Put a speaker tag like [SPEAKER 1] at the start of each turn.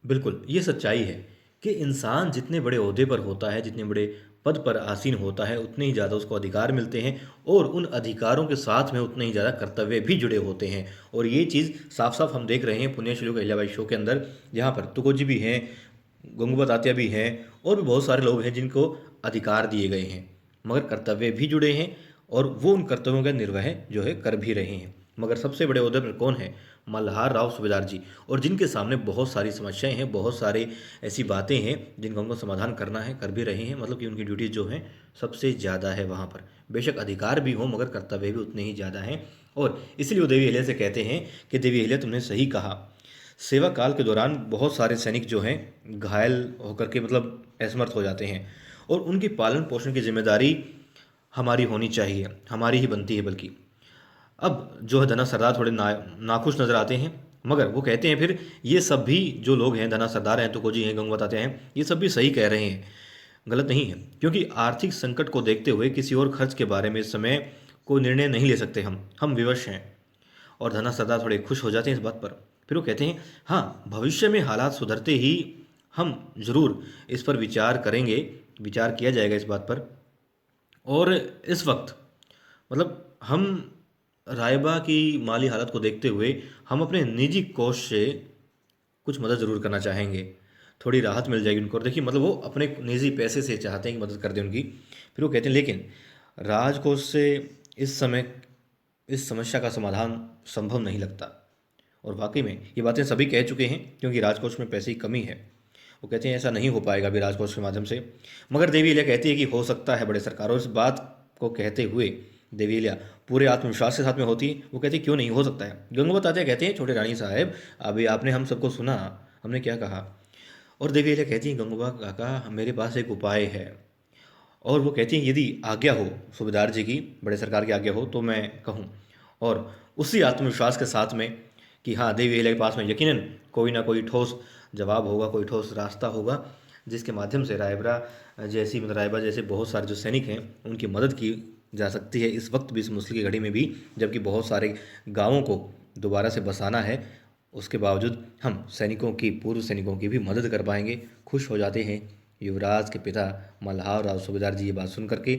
[SPEAKER 1] बिल्कुल, ये सच्चाई है कि इंसान जितने बड़े ओहदे पर होता है, जितने बड़े पद पर आसीन होता है, उतने ही ज़्यादा उसको अधिकार मिलते हैं और उन अधिकारों के साथ में उतने ही ज़्यादा कर्तव्य भी जुड़े होते हैं। और ये चीज़ साफ-साफ हम देख रहे हैं पुण्यश्लोक अहिल्याबाई शो के अंदर, जहाँ पर तुकोजी भी हैं, गंगूबाई तात्या भी हैं और भी बहुत सारे लोग हैं जिनको अधिकार दिए गए हैं, मगर कर्तव्य भी जुड़े हैं और वो उन कर्तव्यों का निर्वहन जो है कर भी रहे हैं। मगर सबसे बड़े ओहदे पर कौन है? मल्हार राव सूबेदार जी। और जिनके सामने बहुत सारी समस्याएं हैं, बहुत सारे ऐसी बातें हैं जिनका उनको समाधान करना है, कर भी रहे हैं। मतलब कि उनकी ड्यूटीज जो हैं सबसे ज़्यादा है वहाँ पर। बेशक अधिकार भी हो मगर कर्तव्य भी उतने ही ज़्यादा हैं। और इसलिए वो देवी अहिल्या से कहते हैं कि देवी अहिल्या तुमने सही कहा। सेवा काल के दौरान बहुत सारे सैनिक जो हैं घायल होकर के मतलब असमर्थ हो जाते हैं और उनकी पालन पोषण की जिम्मेदारी हमारी होनी चाहिए, हमारी ही बनती है बल्कि। अब जो है धना सरदार थोड़े नाखुश नजर आते हैं, मगर वो कहते हैं फिर ये सब भी जो लोग हैं, धना सरदार हैं, तुकोजी हैं, गंगू बताते हैं, ये सब भी सही कह रहे हैं, गलत नहीं है। क्योंकि आर्थिक संकट को देखते हुए किसी और खर्च के बारे में इस समय कोई निर्णय नहीं ले सकते हम विवश हैं। और धना सरदार थोड़े खुश हो जाते हैं इस बात पर। फिर वो कहते हैं हाँ, भविष्य में हालात सुधरते ही हम ज़रूर इस पर विचार करेंगे, विचार किया जाएगा इस बात पर। और इस वक्त मतलब हम रायबा की माली हालत को देखते हुए हम अपने निजी कोष से कुछ मदद ज़रूर करना चाहेंगे, थोड़ी राहत मिल जाएगी उनको। और देखिए मतलब वो अपने निजी पैसे से चाहते हैं कि मदद कर दें उनकी। फिर वो कहते हैं लेकिन राजकोष से इस समय इस समस्या का समाधान संभव नहीं लगता। और वाकई में ये बातें सभी कह चुके हैं क्योंकि राजकोष में पैसे की कमी है। वो कहते हैं ऐसा नहीं हो पाएगा अभी राजकोष के माध्यम से। मगर देवी अहिल्या कहती है कि हो सकता है बड़े सरकार। और इस बात को कहते हुए देवी अहिल्या पूरे आत्मविश्वास के साथ में होती है। वो कहती है क्यों नहीं हो सकता है। गंगूबाई तात्या कहते हैं छोटे रानी साहब, अभी आपने हम सबको सुना, हमने क्या कहा। और देवी अहिल्या कहती है गंगूबा काका मेरे पास एक उपाय है। और वो कहती हैं यदि आज्ञा हो सूबेदार जी की, बड़े सरकार की आज्ञा हो तो मैं कहूँ। और उसी आत्मविश्वास के साथ में कि हाँ देवी अहिल्या के पास में यकीनन कोई ना कोई ठोस जवाब होगा, कोई ठोस रास्ता होगा जिसके माध्यम से रायबरा जैसी मतलब रायबा जैसे बहुत सारे जो सैनिक हैं उनकी मदद की जा सकती है इस वक्त भी, इस मुश्किल की घड़ी में भी, जबकि बहुत सारे गाँवों को दोबारा से बसाना है। उसके बावजूद हम सैनिकों की, पूर्व सैनिकों की भी मदद कर पाएंगे। खुश हो जाते हैं युवराज के पिता मल्हार राव सूबेदार जी ये बात सुन करके।